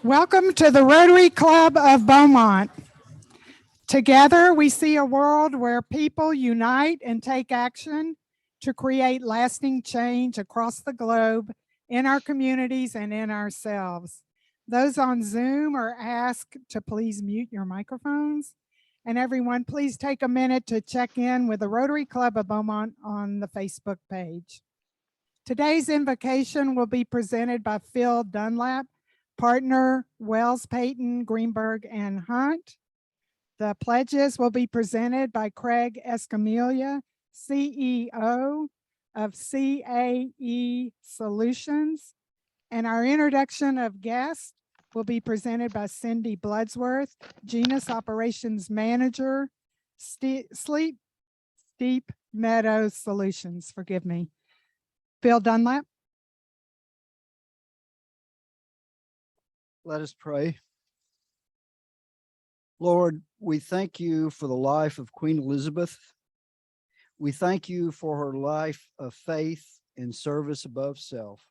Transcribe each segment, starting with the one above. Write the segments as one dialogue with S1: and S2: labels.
S1: Welcome to the Rotary Club of Beaumont. Together, we see a world where people unite and take action to create lasting change across the globe, in our communities and in ourselves. Those on Zoom are asked to please mute your microphones. And everyone, please take a minute to check in with the Rotary Club of Beaumont on the Facebook page. Today's invocation will be presented by Phil Dunlap, partner Wells, Payton, Greenberg, and Hunt. The pledges will be presented by Craig Escamilla, CEO of CAE Solutions. And our introduction of guests will be presented by Cindy Bloodsworth, Genus Operations Manager, Steep Meadows Solutions, forgive me. Phil Dunlap.
S2: Let us pray. Lord, we thank you for the life of Queen Elizabeth. We thank you for her life of faith and service above self.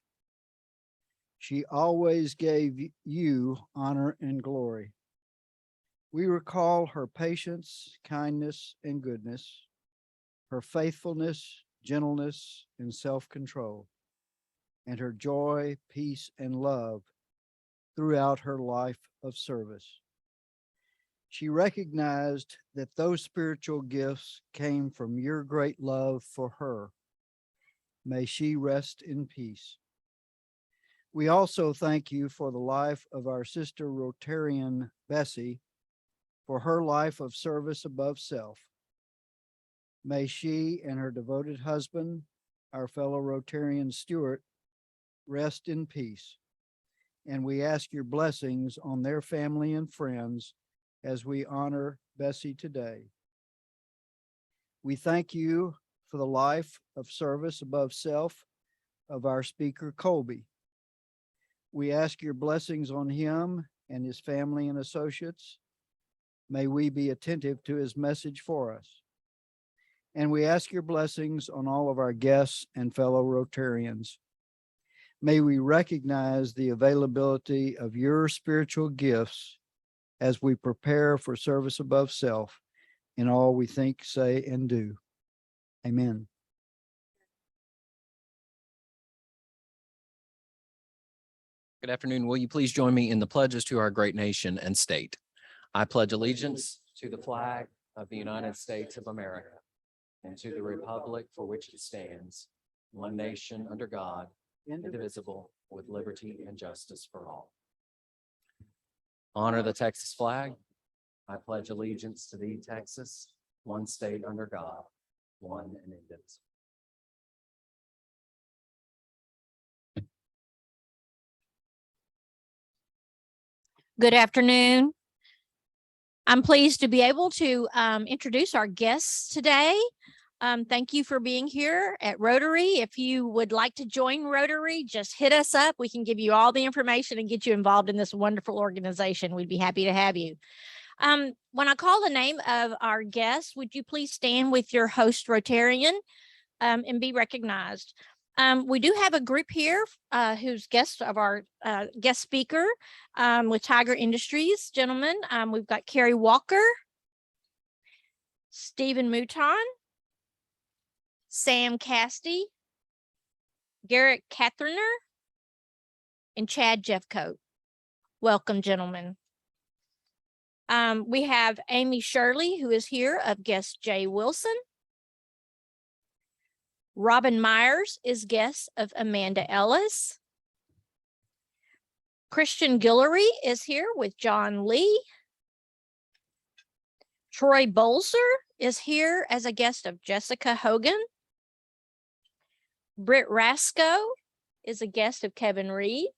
S2: She always gave you honor and glory. We recall her patience, kindness, and goodness, her faithfulness, gentleness, and self-control, and her joy, peace, and love throughout her life of service. She recognized that those spiritual gifts came from your great love for her. May she rest in peace. We also thank you for the life of our sister Rotarian Bessie, for her life of service above self. May she and her devoted husband, our fellow Rotarian Stuart, rest in peace. And we ask your blessings on their family and friends as we honor Bessie today. We thank you for the life of service above self of our speaker, Colby. We ask your blessings on him and his family and associates. May we be attentive to his message for us. And we ask your blessings on all of our guests and fellow Rotarians. May we recognize the availability of your spiritual gifts as we prepare for service above self in all we think, say, and do. Amen.
S3: Good afternoon. Will you please join me in the pledges to our great nation and state? I pledge allegiance to the flag of the United States of America and to the republic for which it stands, one nation under God, indivisible, with liberty and justice for all. Honor the Texas flag. I pledge allegiance to thee, Texas, one state under God, one and indivisible.
S4: Good afternoon. I'm pleased to be able to introduce our guests today. Thank you for being here at Rotary. If you would like to join Rotary, just hit us up. We can give you all the information and get you involved in this wonderful organization. We'd be happy to have you. When I call the name of our guests, would you please stand with your host Rotarian and be recognized? We do have a group here who's guest of our guest speaker with Tiger Industries, gentlemen. We've got Carrie Walker, Stephen Mouton, Sam Castey, Garrett Catheriner, and Chad Jeffcoat. Welcome, gentlemen. We have Amy Shirley, who is here, of guest Jay Wilson. Robin Myers is guest of Amanda Ellis. Christian Guillory is here with John Lee. Troy Bolzer is here as a guest of Jessica Hogan. Britt Rasco is a guest of Kevin Reed.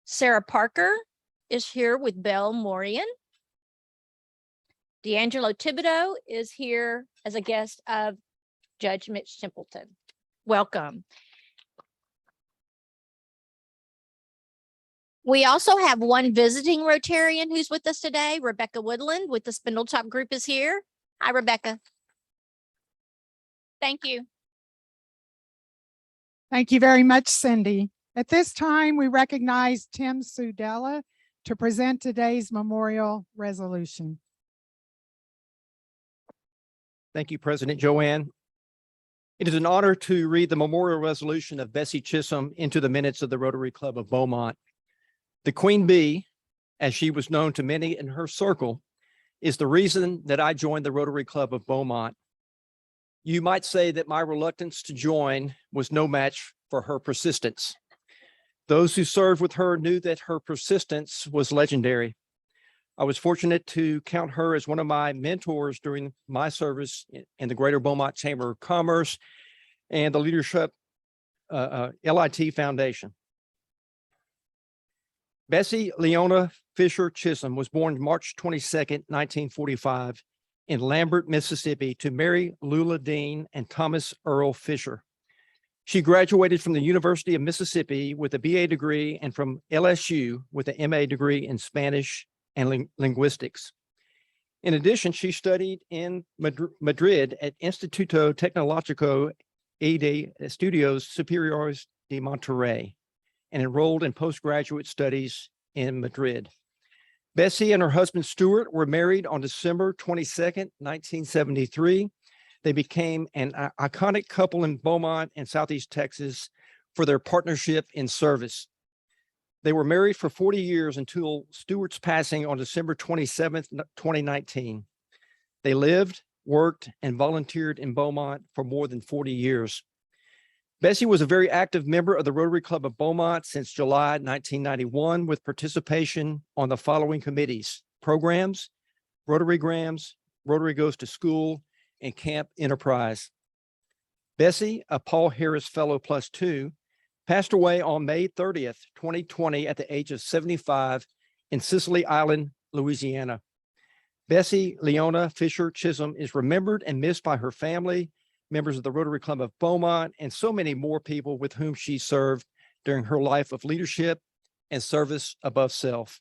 S4: Sarah Parker is here with Belle Morian. D'Angelo Thibodeau is here as a guest of Judge Mitch Templeton. Welcome. We also have one visiting Rotarian who's with us today. Rebecca Woodland with the Spindletop Group is here. Hi, Rebecca. Thank you.
S1: Thank you very much, Cindy. At this time, we recognize Tim Sudella to present today's memorial resolution.
S5: Thank you, President Joanne. It is an honor to read the memorial resolution of Bessie Chisholm into the minutes of the Rotary Club of Beaumont. The Queen Bee, as she was known to many in her circle, is the reason that I joined the Rotary Club of Beaumont. You might say that my reluctance to join was no match for her persistence. Those who served with her knew that her persistence was legendary. I was fortunate to count her as one of my mentors during my service in the Greater Beaumont Chamber of Commerce and the Leadership LIT Foundation. Bessie Leona Fisher Chisholm was born March 22nd, 1945 in Lambert, Mississippi to Mary Lula Dean and Thomas Earl Fisher. She graduated from the University of Mississippi with a BA degree and from LSU with an MA degree in Spanish and linguistics. In addition, she studied in Madrid at Instituto Tecnológico y de Estudios Superiores de Monterrey and enrolled in postgraduate studies in Madrid. Bessie and her husband Stuart were married on December 22nd, 1973. They became an iconic couple in Beaumont and Southeast Texas for their partnership in service. They were married for 40 years until Stuart's passing on December 27th, 2019. They lived, worked, and volunteered in Beaumont for more than 40 years. Bessie was a very active member of the Rotary Club of Beaumont since July 1991 with participation on the following committees: programs, Rotarygrams, Rotary Goes to School, and Camp Enterprise. Bessie, a Paul Harris Fellow +2, passed away on May 30th, 2020 at the age of 75 in Sicily Island, Louisiana. Bessie Leona Fisher Chisholm is remembered and missed by her family, members of the Rotary Club of Beaumont, and so many more people with whom she served during her life of leadership and service above self.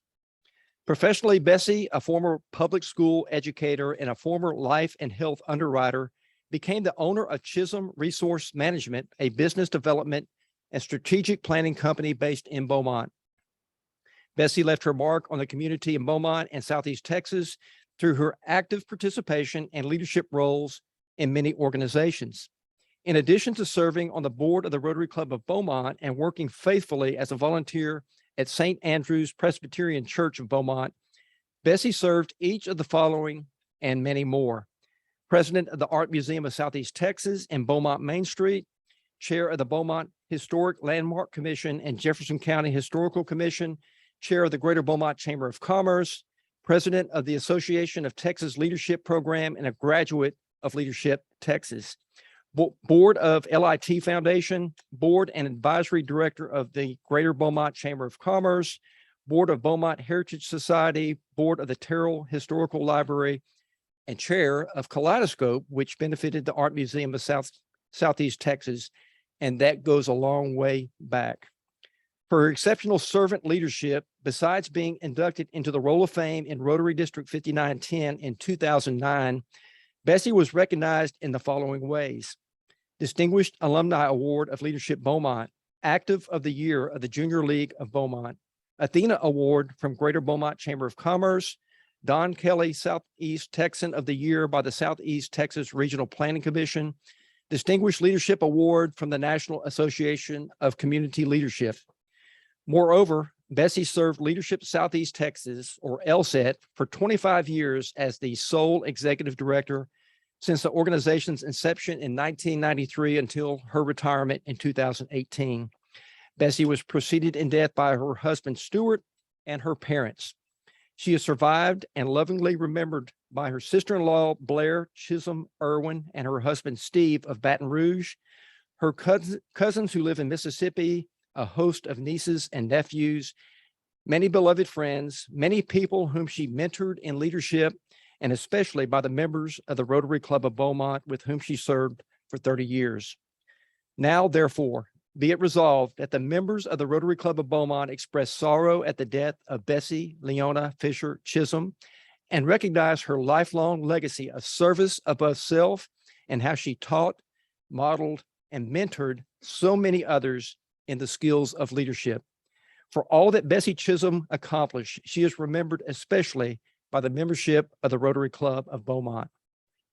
S5: Professionally, Bessie, a former public school educator and a former life and health underwriter, became the owner of Chisholm Resource Management, a business development and strategic planning company based in Beaumont. Bessie left her mark on the community in Beaumont and Southeast Texas through her active participation and leadership roles in many organizations. In addition to serving on the board of the Rotary Club of Beaumont and working faithfully as a volunteer at St. Andrew's Presbyterian Church of Beaumont, Bessie served each of the following and many more: President of the Art Museum of Southeast Texas and Beaumont Main Street, Chair of the Beaumont Historic Landmark Commission and Jefferson County Historical Commission, Chair of the Greater Beaumont Chamber of Commerce, President of the Association of Texas Leadership Program, and a graduate of Leadership Texas. Board of LIT Foundation, Board and Advisory Director of the Greater Beaumont Chamber of Commerce, Board of Beaumont Heritage Society, Board of the Terrell Historical Library, and Chair of Kaleidoscope, which benefited the Art Museum of Southeast Texas, and that goes a long way back. For her exceptional servant leadership, besides being inducted into the Roll of Fame in Rotary District 5910 in 2009, Bessie was recognized in the following ways: Distinguished Alumni Award of Leadership Beaumont, Active of the Year of the Junior League of Beaumont, Athena Award from Greater Beaumont Chamber of Commerce, Don Kelly Southeast Texan of the Year by the Southeast Texas Regional Planning Commission, Distinguished Leadership Award from the National Association of Community Leadership. Moreover, Bessie served Leadership Southeast Texas, or LSET, for 25 years as the sole executive director since the organization's inception in 1993 until her retirement in 2018. Bessie was preceded in death by her husband, Stuart, and her parents. She is survived and lovingly remembered by her sister-in-law, Blair Chisholm Irwin, and her husband, Steve, of Baton Rouge, her cousins who live in Mississippi, a host of nieces and nephews, many beloved friends, many people whom she mentored in leadership, and especially by the members of the Rotary Club of Beaumont with whom she served for 30 years. Now, therefore, be it resolved that the members of the Rotary Club of Beaumont express sorrow at the death of Bessie Leona Fisher Chisholm and recognize her lifelong legacy of service above self and how she taught, modeled, and mentored so many others in the skills of leadership. For all that Bessie Chisholm accomplished, she is remembered especially by the membership of the Rotary Club of Beaumont.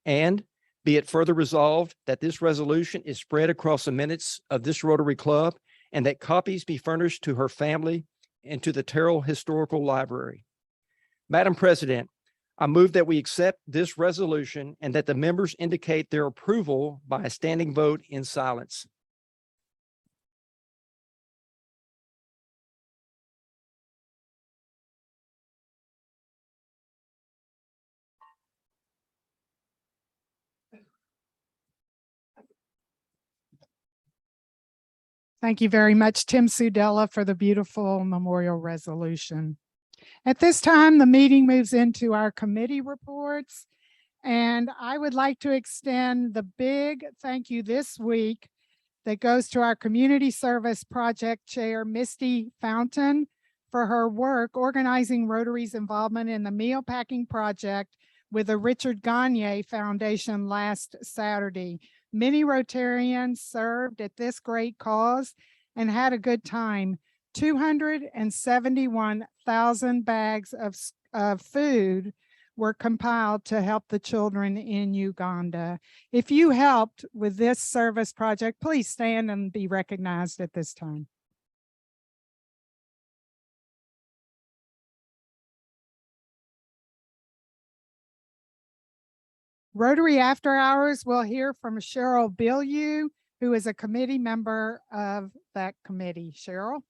S5: And be it further resolved that this resolution is spread across the minutes of this Rotary Club and that copies be furnished to her family and to the Terrell Historical Library. Madam President, I move that we accept this resolution and that the members indicate their approval by a standing vote in silence.
S1: Thank you very much, Tim Sudella, for the beautiful memorial resolution. At this time, the meeting moves into our committee reports. And I would like to extend the big thank you this week that goes to our Community Service Project Chair, Misty Fountain, for her work organizing Rotary's involvement in the meal packing project with the Richard Gagne Foundation last Saturday. Many Rotarians served at this great cause and had a good time. 271,000 bags of food were compiled to help the children in Uganda. If you helped with this service project, please stand and be recognized at this time. Rotary After Hours, we'll hear from Cheryl Bilyeu, who is a committee member of that committee. Cheryl?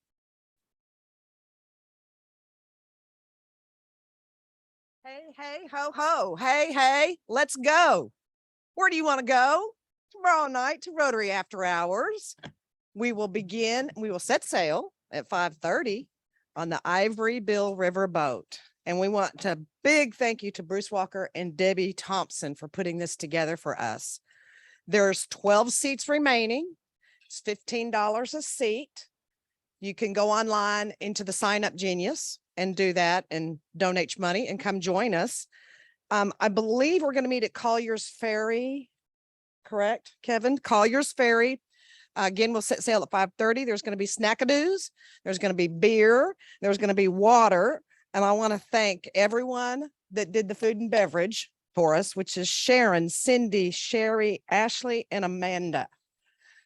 S6: Hey, hey, ho, ho. Hey, hey, let's go. Where do you want to go? Tomorrow night to Rotary After Hours. We will set sail at 5:30 on the Ivory Bill River boat. And we want a big thank you to Bruce Walker and Debbie Thompson for putting this together for us. There's 12 seats remaining. It's $15 a seat. You can go online into the Sign Up Genius and do that and donate money and come join us. I believe we're going to meet at Collier's Ferry, correct, Kevin? Collier's Ferry. Again, we'll set sail at 5:30. There's going to be snackadoos. There's going to be beer. There's going to be water. And I want to thank everyone that did the food and beverage for us, which is Sharon, Cindy, Sherry, Ashley, and Amanda.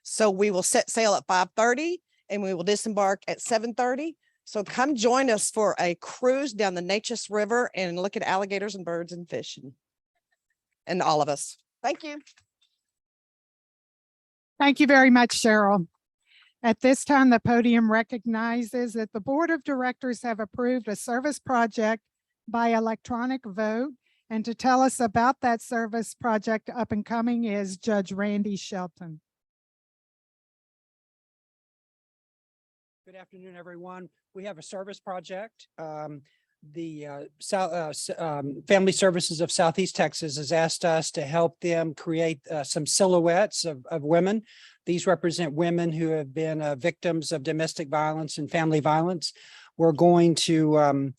S6: So we will set sail at 5:30 and we will disembark at 7:30. So come join us for a cruise down the Neches River and look at alligators and birds and fish and all of us. Thank you.
S1: Thank you very much, Cheryl. At this time, the podium recognizes that the Board of Directors have approved a service project by electronic vote. And to tell us about that service project up and coming is Judge Randy Shelton.
S7: Good afternoon, everyone. We have a service project. The Family Services of Southeast Texas has asked us to help them create some silhouettes of women. These represent women who have been victims of domestic violence and family violence. We're going to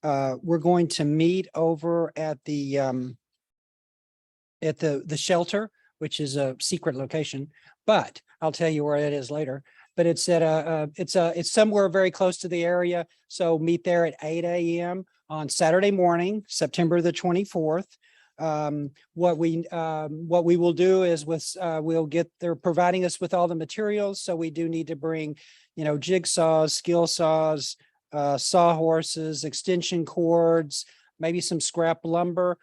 S7: meet over at the shelter, which is a secret location, but I'll tell you where it is later. But it's at it's somewhere very close to the area. So meet there at 8 a.m. on Saturday morning, September the 24th. What we will do is they're providing us with all the materials. So we do need to bring, jigsaws, skill saws, sawhorses, extension cords, maybe some scrap lumber.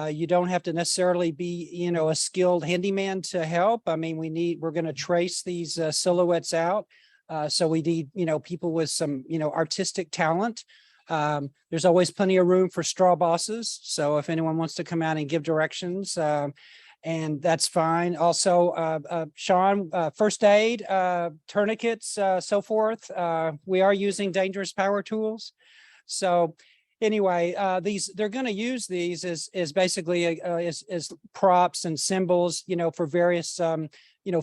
S7: You don't have to necessarily be, a skilled handyman to help. I mean, we're going to trace these silhouettes out. So we need, people with some, artistic talent. There's always plenty of room for straw bosses. So if anyone wants to come out and give directions, and that's fine. Also, Sean, first aid, tourniquets, so forth. We are using dangerous power tools. So anyway, they're going to use these as basically as props and symbols, for various,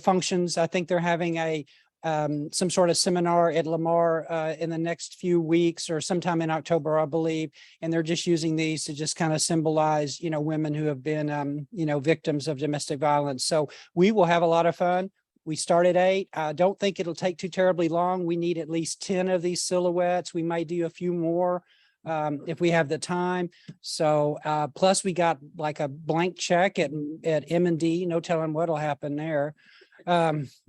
S7: functions. I think they're having some sort of seminar at Lamar in the next few weeks or sometime in October, I believe. And they're just using these to just kind of symbolize, women who have been, victims of domestic violence. So we will have a lot of fun. We start at 8. I don't think it'll take too terribly long. We need at least 10 of these silhouettes. We might do a few more if we have the time. So plus we got like a blank check at M&D. No telling what'll happen there.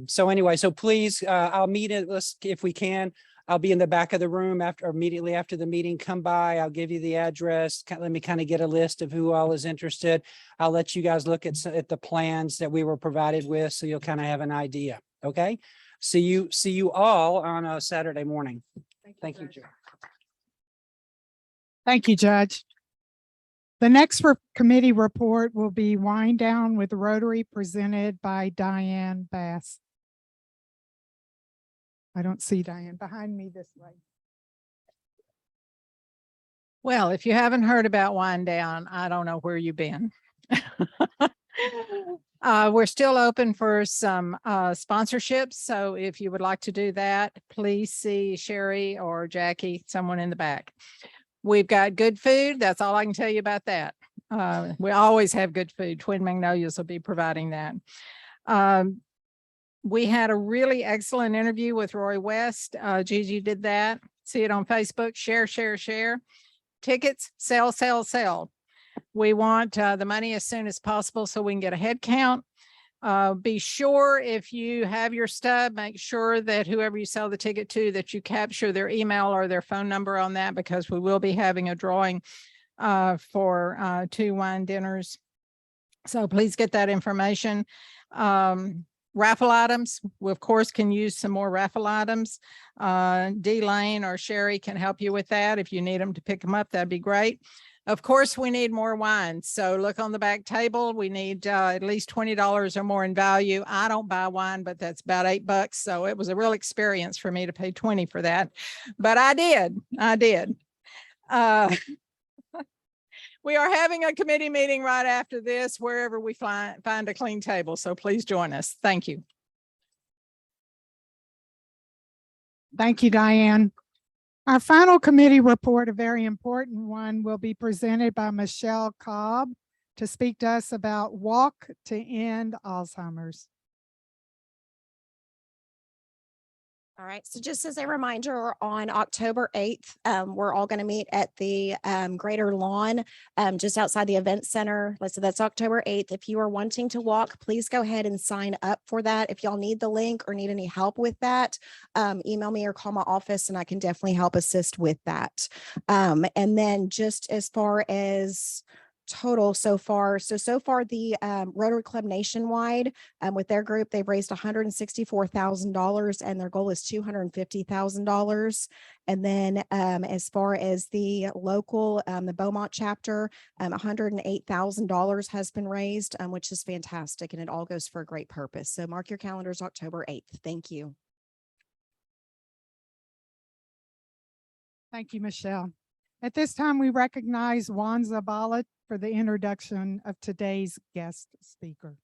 S7: So anyway, so please, I'll meet it. Let's, if we can, I'll be in the back of the room immediately after the meeting. Come by, I'll give you the address. Let me kind of get a list of who all is interested. I'll let you guys look at the plans that we were provided with, so you'll kind of have an idea. Okay. See you all on a Saturday morning. Thank you, Joe.
S1: Thank you, Judge. The next committee report will be Wind Down with Rotary, presented by Diane Bass. I don't see Diane behind me this way.
S8: Well, if you haven't heard about Wind Down, I don't know where you've been. We're still open for some sponsorships. So if you would like to do that, please see Sherry or Jackie, someone in the back. We've got good food. That's all I can tell you about that. We always have good food. Twin Magnolias will be providing that. We had a really excellent interview with Roy West. Gigi did that. See it on Facebook. Share, share, share. Tickets, sell, sell, sell. We want the money as soon as possible so we can get a head count. Be sure if you have your stub, make sure that whoever you sell the ticket to, that you capture their email or their phone number on that, because we will be having a drawing for 2 wine dinners. So please get that information. Raffle items, we of course can use some more raffle items. D Lane or Sherry can help you with that. If you need them to pick them up, that'd be great. Of course, we need more wine. So look on the back table. We need at least $20 or more in value. I don't buy wine, but that's about $8. So it was a real experience for me to pay 20 for that. But I did. We are having a committee meeting right after this, wherever we find a clean table. So please join us. Thank you.
S1: Thank you, Diane. Our final committee report, a very important one, will be presented by Michelle Cobb to speak to us about Walk to End Alzheimer's.
S9: All right, so just as a reminder, on October 8th, we're all going to meet at the Greater Lawn, just outside the event center. So that's October 8th. If you are wanting to walk, please go ahead and sign up for that. If y'all need the link or need any help with that, email me or call my office and I can definitely help assist with that. And then just as far as total so far the Rotary Club nationwide, with their group, they've raised $164,000 and their goal is $250,000. And then as far as the local, the Beaumont chapter, $108,000 has been raised, which is fantastic, and it all goes for a great purpose. So mark your calendars, October 8th. Thank you.
S1: Thank you, Michelle. At this time, we recognize Juan Zabala for the introduction of today's guest speaker.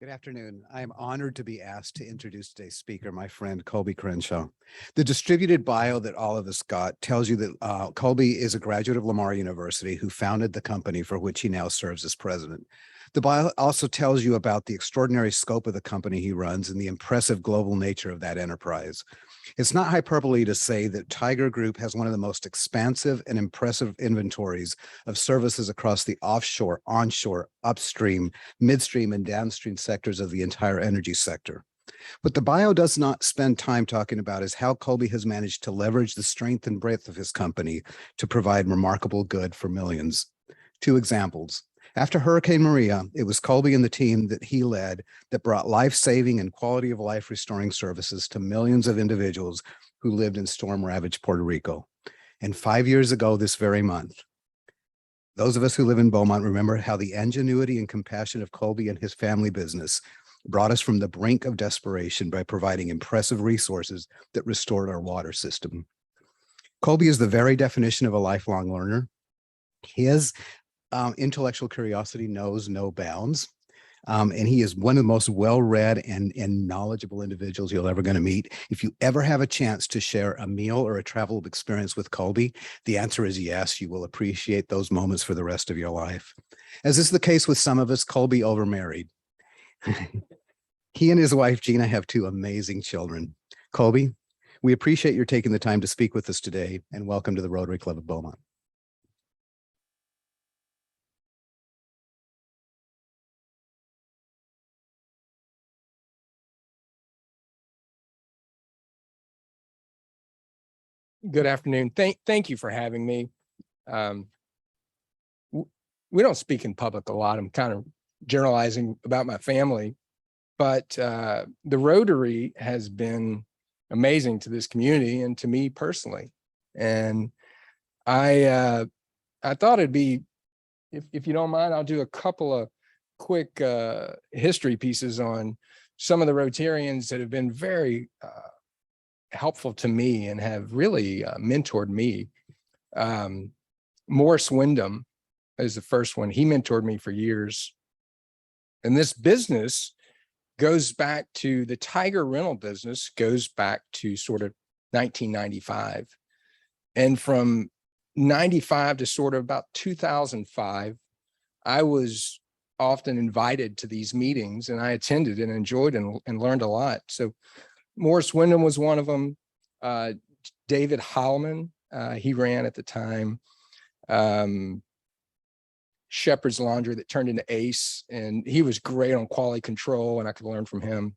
S10: Good afternoon. I am honored to be asked to introduce today's speaker, my friend Colby Crenshaw. The distributed bio that all of us got tells you that Colby is a graduate of Lamar University who founded the company for which he now serves as president. The bio also tells you about the extraordinary scope of the company he runs and the impressive global nature of that enterprise. It's not hyperbole to say that Tiger Group has one of the most expansive and impressive inventories of services across the offshore, onshore, upstream, midstream, and downstream sectors of the entire energy sector. What the bio does not spend time talking about is how Colby has managed to leverage the strength and breadth of his company to provide remarkable good for millions. 2 examples. After Hurricane Maria, it was Colby and the team that he led that brought life-saving and quality of life restoring services to millions of individuals who lived in storm-ravaged Puerto Rico. And 5 years ago this very month, those of us who live in Beaumont remember how the ingenuity and compassion of Colby and his family business brought us from the brink of desperation by providing impressive resources that restored our water system. Colby is the very definition of a lifelong learner. His intellectual curiosity knows no bounds. And he is one of the most well-read and knowledgeable individuals you're ever going to meet. If you ever have a chance to share a meal or a travel experience with Colby, the answer is yes, you will appreciate those moments for the rest of your life. As is the case with some of us, Colby overmarried. He and his wife, Gina, have two amazing children. Colby, we appreciate your taking the time to speak with us today, and welcome to the Rotary Club of Beaumont.
S11: Good afternoon. Thank you for having me. We don't speak in public a lot. I'm kind of generalizing about my family, but the Rotary has been amazing to this community and to me personally. And I thought it'd be, if you don't mind, I'll do a couple of quick history pieces on some of the Rotarians that have been very helpful to me and have really mentored me. Morris Wyndham is the first one. He mentored me for years. And this business goes back to the Tiger rental business, goes back to sort of 1995. And from 95 to sort of about 2005, I was often invited to these meetings, and I attended and enjoyed and learned a lot. So Morris Wyndham was one of them. David Heilman, he ran at the time. Shepherd's Laundry that turned into Ace, and he was great on quality control, and I could learn from him.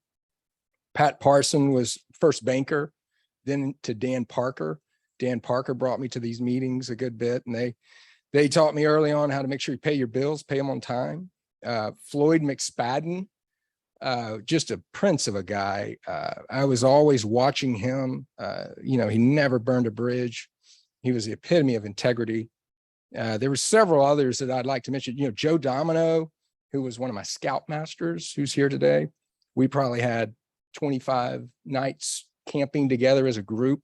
S11: Pat Parson was first banker, then to Dan Parker. Dan Parker brought me to these meetings a good bit, and they taught me early on how to make sure you pay your bills, pay them on time. Floyd McSpadden, just a prince of a guy. I was always watching him. He never burned a bridge. He was the epitome of integrity. There were several others that I'd like to mention. Joe Domino, who was one of my scoutmasters, who's here today. We probably had 25 nights camping together as a group.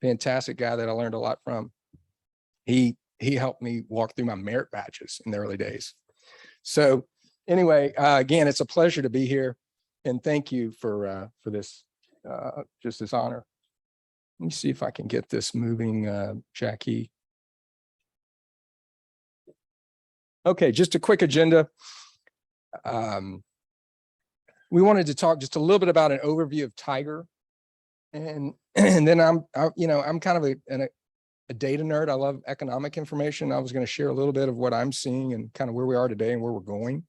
S11: Fantastic guy that I learned a lot from. He helped me walk through my merit badges in the early days. So anyway, again, it's a pleasure to be here, and thank you for this, just this honor. Let me see if I can get this moving, Jackie. Okay, just a quick agenda. We wanted to talk just a little bit about an overview of Tiger, and then I'm kind of a data nerd. I love economic information. I was going to share a little bit of what I'm seeing and kind of where we are today and where we're going.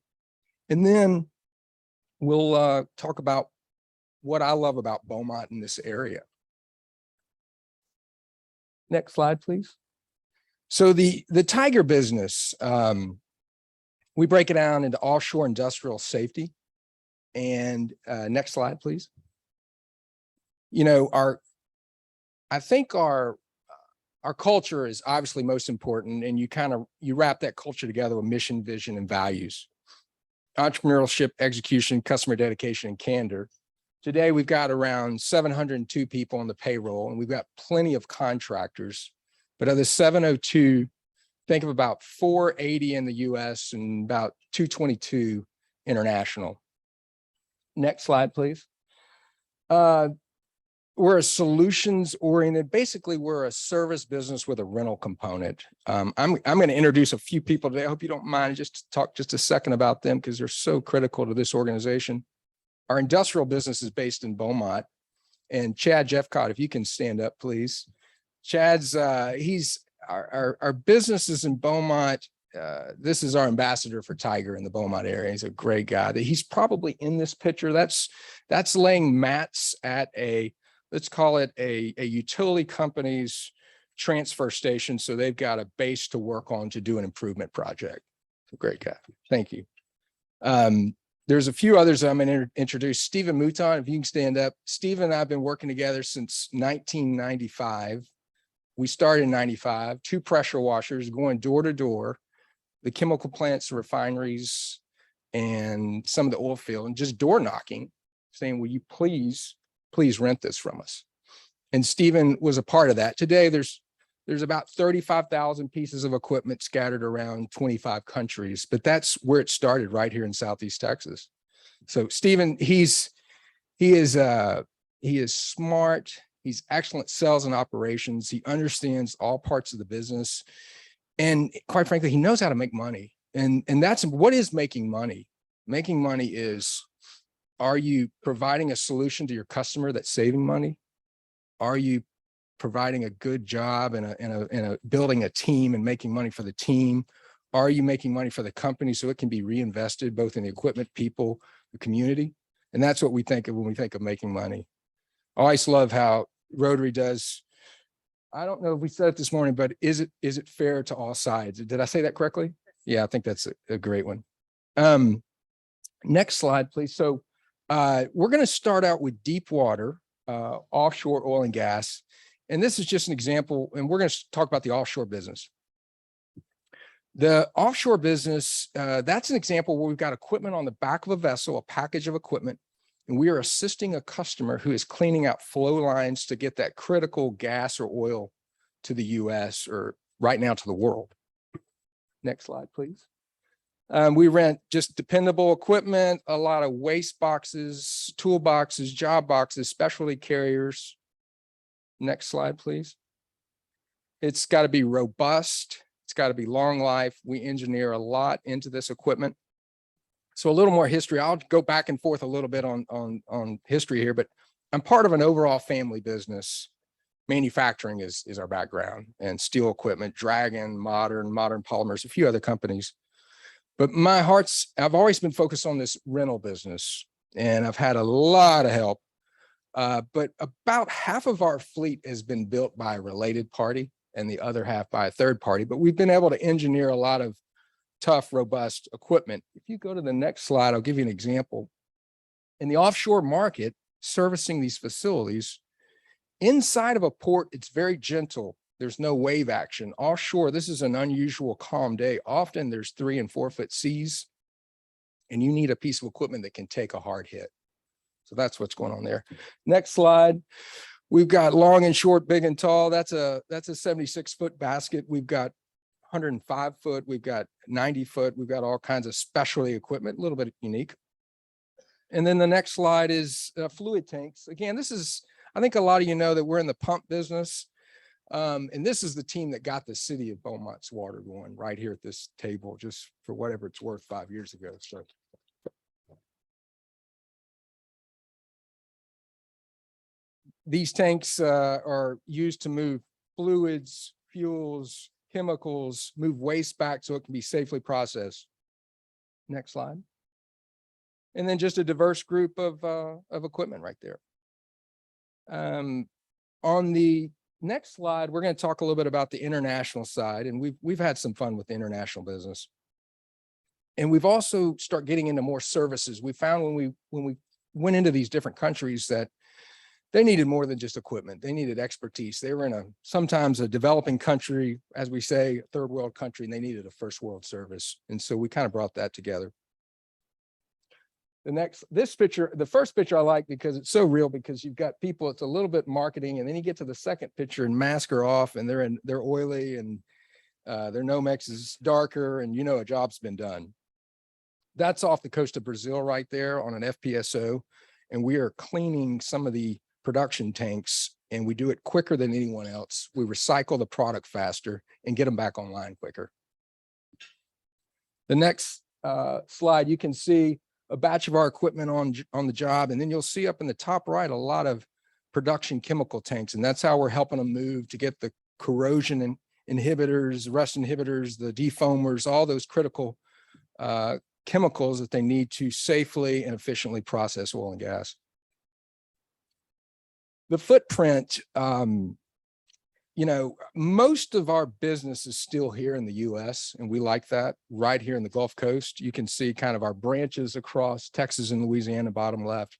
S11: And then we'll talk about what I love about Beaumont in this area. Next slide, please. So the Tiger business, we break it down into offshore industrial safety. And next slide, please. I think our culture is obviously most important, and you wrap that culture together with mission, vision, and values. Entrepreneurship, execution, customer dedication, and candor. Today, we've got around 702 people on the payroll, and we've got plenty of contractors. But of the 702, think of about 480 in the US and about 222 international. Next slide, please. We're a solutions-oriented, basically we're a service business with a rental component. I'm going to introduce a few people today. I hope you don't mind just to talk just a second about them because they're so critical to this organization. Our industrial business is based in Beaumont, and Chad Jeffcott, if you can stand up, please. Chad's, our business is in Beaumont. This is our ambassador for Tiger in the Beaumont area. He's a great guy. He's probably in this picture. That's laying mats at let's call it a utility company's transfer station. So they've got a base to work on to do an improvement project. A great guy. Thank you. There's a few others I'm going to introduce. Stephen Mouton, if you can stand up. Stephen and I have been working together since 1995. We started in 95, 2 pressure washers going door to door, the chemical plants, refineries, and some of the oil field, and just door knocking, saying, will you please rent this from us? And Stephen was a part of that. Today, there's about 35,000 pieces of equipment scattered around 25 countries, but that's where it started, right here in Southeast Texas. So Stephen, he is smart. He's excellent sales and operations. He understands all parts of the business. And quite frankly, he knows how to make money. And that's what is making money. Making money is, are you providing a solution to your customer that's saving money? Are you providing a good job and building a team and making money for the team? Are you making money for the company so it can be reinvested both in the equipment, people, the community? And that's what we think of when we think of making money. I always love how Rotary does. I don't know if we said it this morning, but is it fair to all sides? Did I say that correctly? Yeah, I think that's a great one. Next slide, please. So we're going to start out with deep water, offshore oil and gas. And this is just an example, and we're going to talk about the offshore business. The offshore business, that's an example where we've got equipment on the back of a vessel, a package of equipment, and we are assisting a customer who is cleaning out flow lines to get that critical gas or oil to the US or right now to the world. Next slide, please. We rent just dependable equipment, a lot of waste boxes, toolboxes, job boxes, specialty carriers. Next slide, please. It's got to be robust. It's got to be long life. We engineer a lot into this equipment. So a little more history. I'll go back and forth a little bit on history here, but I'm part of an overall family business. Manufacturing is our background, and steel equipment, Dragon, Modern Polymers, a few other companies. But I've always been focused on this rental business, and I've had a lot of help. But about half of our fleet has been built by a related party and the other half by a third party, but we've been able to engineer a lot of tough, robust equipment. If you go to the next slide, I'll give you an example. In the offshore market, servicing these facilities, inside of a port, it's very gentle. There's no wave action. Offshore, this is an unusual calm day. Often there's 3 and 4 foot seas, and you need a piece of equipment that can take a hard hit. So that's what's going on there. Next slide. We've got long and short, big and tall. That's a 76-foot basket. We've got 105 foot. We've got 90 foot. We've got all kinds of specialty equipment, a little bit unique. And then the next slide is fluid tanks. Again, this is, I think a lot of you know that we're in the pump business. And this is the team that got the city of Beaumont's water going right here at this table, just for whatever it's worth 5 years ago. So these tanks are used to move fluids, fuels, chemicals, move waste back so it can be safely processed. Next slide. And then just a diverse group of equipment right there. On the next slide, we're going to talk a little bit about the international side, and we've had some fun with the international business. And we've also started getting into more services. We found when we went into these different countries that they needed more than just equipment. They needed expertise. They were in sometimes a developing country, as we say, a third world country, and they needed a first world service. And so we kind of brought that together. This picture, the first picture I like because it's so real, because you've got people, it's a little bit marketing, and then you get to the second picture and mask are off, and they're oily, and their Nomex is darker, and you know a job's been done. That's off the coast of Brazil right there on an FPSO, and we are cleaning some of the production tanks, and we do it quicker than anyone else. We recycle the product faster and get them back online quicker. The next slide, you can see a batch of our equipment on the job, and then you'll see up in the top right a lot of production chemical tanks, and that's how we're helping them move to get the corrosion inhibitors, rust inhibitors, the defoamers, all those critical chemicals that they need to safely and efficiently process oil and gas. The footprint, you know, most of our business is still here in the US, and we like that. Right here in the Gulf Coast, you can see kind of our branches across Texas and Louisiana, bottom left.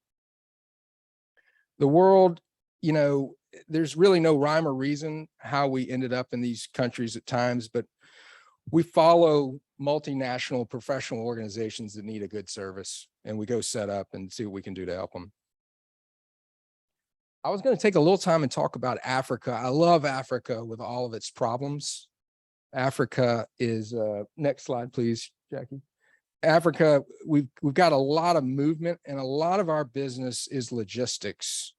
S11: The world, you know, there's really no rhyme or reason how we ended up in these countries at times, but we follow multinational professional organizations that need a good service, and we go set up and see what we can do to help them. I was going to take a little time and talk about Africa. I love Africa with all of its problems. Africa is, next slide, please, Jackie. Africa, we've got a lot of movement, and a lot of our business is logistics.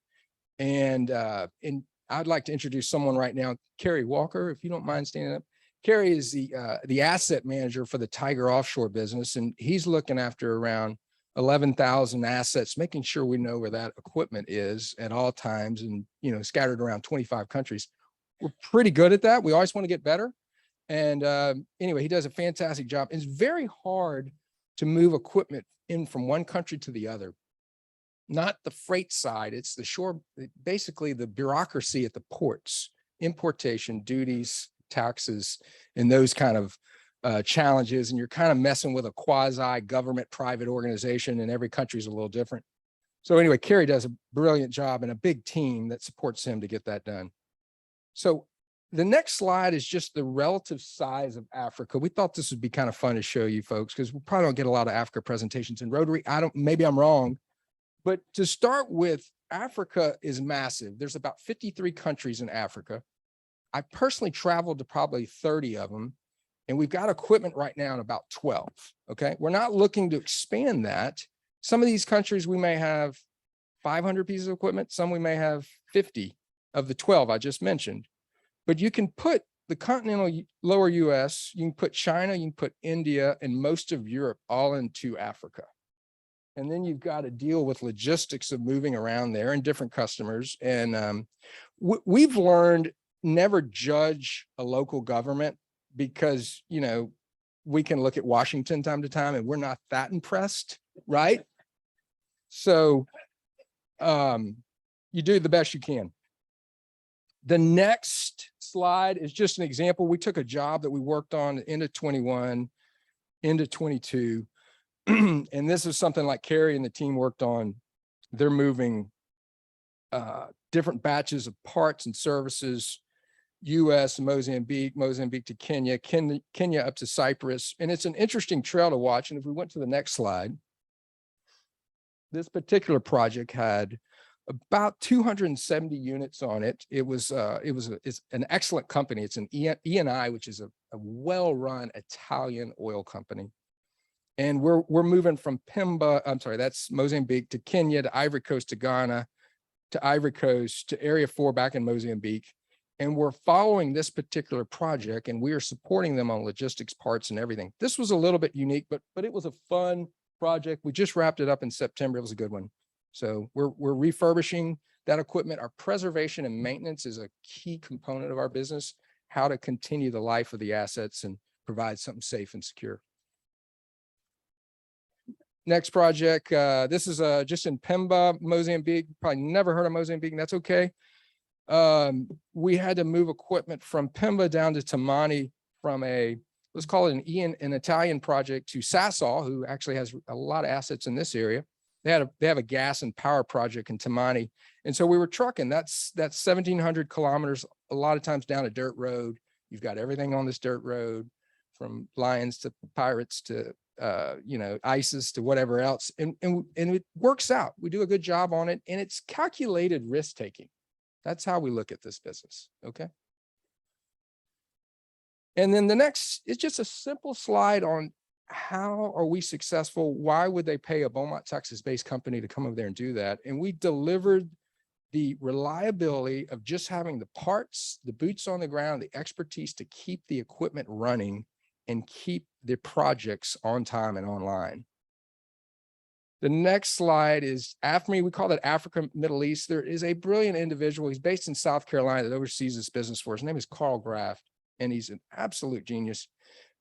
S11: And I'd like to introduce someone right now, Carrie Walker, if you don't mind standing up. Kerry is the asset manager for the Tiger Offshore business, and he's looking after around 11,000 assets, making sure we know where that equipment is at all times, and scattered around 25 countries. We're pretty good at that. We always want to get better. And anyway, he does a fantastic job. It's very hard to move equipment in from one country to the other. Not the freight side, it's the shore, basically the bureaucracy at the ports, importation, duties, taxes, and those kind of challenges. And you're kind of messing with a quasi government private organization, and every country is a little different. So anyway, Kerry does a brilliant job and a big team that supports him to get that done. So the next slide is just the relative size of Africa. We thought this would be kind of fun to show you folks, because we probably don't get a lot of Africa presentations in Rotary. Maybe I'm wrong, but to start with, Africa is massive. There's about 53 countries in Africa. I personally traveled to probably 30 of them, and we've got equipment right now in about 12. Okay. We're not looking to expand that. Some of these countries, we may have 500 pieces of equipment. Some we may have 50 of the 12 I just mentioned. But you can put the continental lower US, you can put China, you can put India, and most of Europe all into Africa. And then you've got to deal with logistics of moving around there and different customers. And we've learned never judge a local government, because, we can look at Washington time to time and we're not that impressed, right? So you do the best you can. The next slide is just an example. We took a job that we worked on into 21, into 22. And this is something like Kerry and the team worked on. They're moving different batches of parts and services, US, Mozambique to Kenya, Kenya up to Cyprus. And it's an interesting trail to watch. And if we went to the next slide, this particular project had about 270 units on it. It's an excellent company. It's an ENI, which is a well-run Italian oil company. And we're moving from that's Mozambique, to Kenya, to Ivory Coast, to Ghana, to Ivory Coast, to Area 4 back in Mozambique. And we're following this particular project, and we are supporting them on logistics, parts, and everything. This was a little bit unique, but it was a fun project. We just wrapped it up in September. It was a good one. So we're refurbishing that equipment. Our preservation and maintenance is a key component of our business, how to continue the life of the assets and provide something safe and secure. Next project, this is just in Pemba, Mozambique. Probably never heard of Mozambique, and that's okay. We had to move equipment from Pemba down to Tamani from let's call it an Italian project, to Sasol, who actually has a lot of assets in this area. They have a gas and power project in Tamani. And so we were trucking. That's 1,700 kilometers, a lot of times down a dirt road. You've got everything on this dirt road, from lions to pirates to ISIS to whatever else. And it works out. We do a good job on it, and it's calculated risk taking. That's how we look at this business. Okay. And then the next is just a simple slide on how are we successful? Why would they pay a Beaumont, Texas-based company to come over there and do that? And we delivered the reliability of just having the parts, the boots on the ground, the expertise to keep the equipment running and keep the projects on time and online. The next slide is AFME. We call that Africa, Middle East. There is a brilliant individual. He's based in South Carolina that oversees this business for us. His name is Carl Graff, and he's an absolute genius.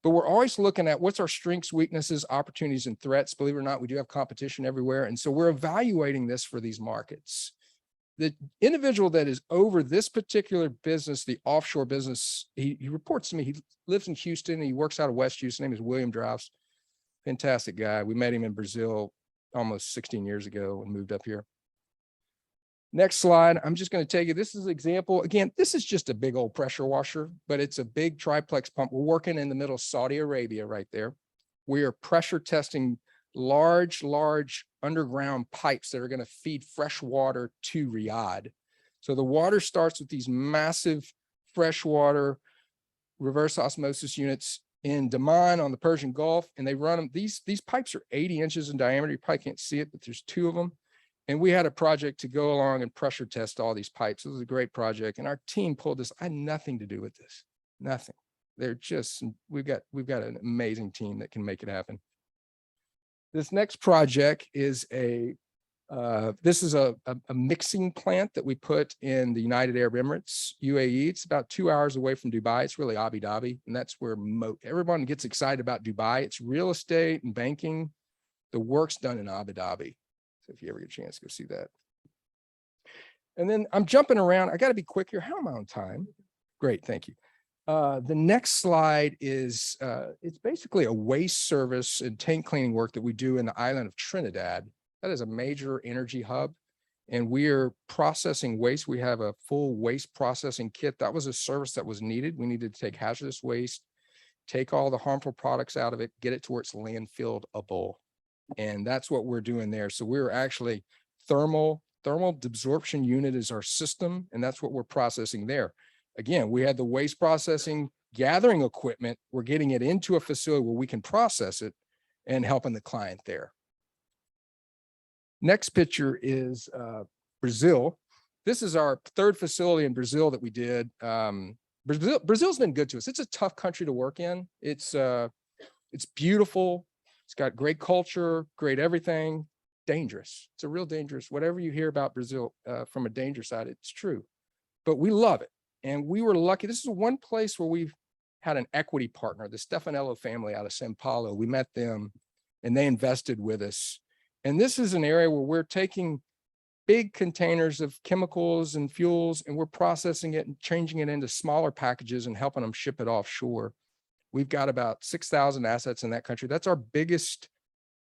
S11: But we're always looking at what's our strengths, weaknesses, opportunities, and threats. Believe it or not, we do have competition everywhere. And so we're evaluating this for these markets. The individual that is over this particular business, the offshore business, he reports to me. He lives in Houston. He works out of West Houston. His name is William Draus. Fantastic guy. We met him in Brazil almost 16 years ago and moved up here. Next slide. I'm just going to take you. This is an example. Again, this is just a big old pressure washer, but it's a big triplex pump. We're working in the middle of Saudi Arabia right there. We are pressure testing large underground pipes that are going to feed fresh water to Riyadh. So the water starts with these massive freshwater reverse osmosis units in Daman on the Persian Gulf, and they run them. These pipes are 80 inches in diameter. You probably can't see it, but there's two of them. And we had a project to go along and pressure test all these pipes. It was a great project. And our team pulled this. I had nothing to do with this, nothing. They're just, we've got an amazing team that can make it happen. This next project is this is a mixing plant that we put in the United Arab Emirates, UAE. It's about 2 hours away from Dubai. It's really Abu Dhabi. And that's where everyone gets excited about Dubai. It's real estate and banking. The work's done in Abu Dhabi. So if you ever get a chance, go see that. And then I'm jumping around. I got to be quick here. How am I on time? Great. Thank you. The next slide is, it's basically a waste service and tank cleaning work that we do in the island of Trinidad. That is a major energy hub, and we are processing waste. We have a full waste processing kit. That was a service that was needed. We needed to take hazardous waste, take all the harmful products out of it, get it to where it's landfillable. And that's what we're doing there. So we're actually thermal absorption unit is our system, and that's what we're processing there. Again, we had the waste processing gathering equipment. We're getting it into a facility where we can process it and helping the client there. Next picture is Brazil. This is our third facility in Brazil that we did. Brazil's been good to us. It's a tough country to work in. It's beautiful. It's got great culture, great everything. Dangerous. It's a real dangerous. Whatever you hear about Brazil from a danger side, it's true. But we love it. And we were lucky. This is one place where we've had an equity partner, the Stefanello family out of Sao Paulo. We met them and they invested with us. And this is an area where we're taking big containers of chemicals and fuels, and we're processing it and changing it into smaller packages and helping them ship it offshore. We've got about 6,000 assets in that country. That's our biggest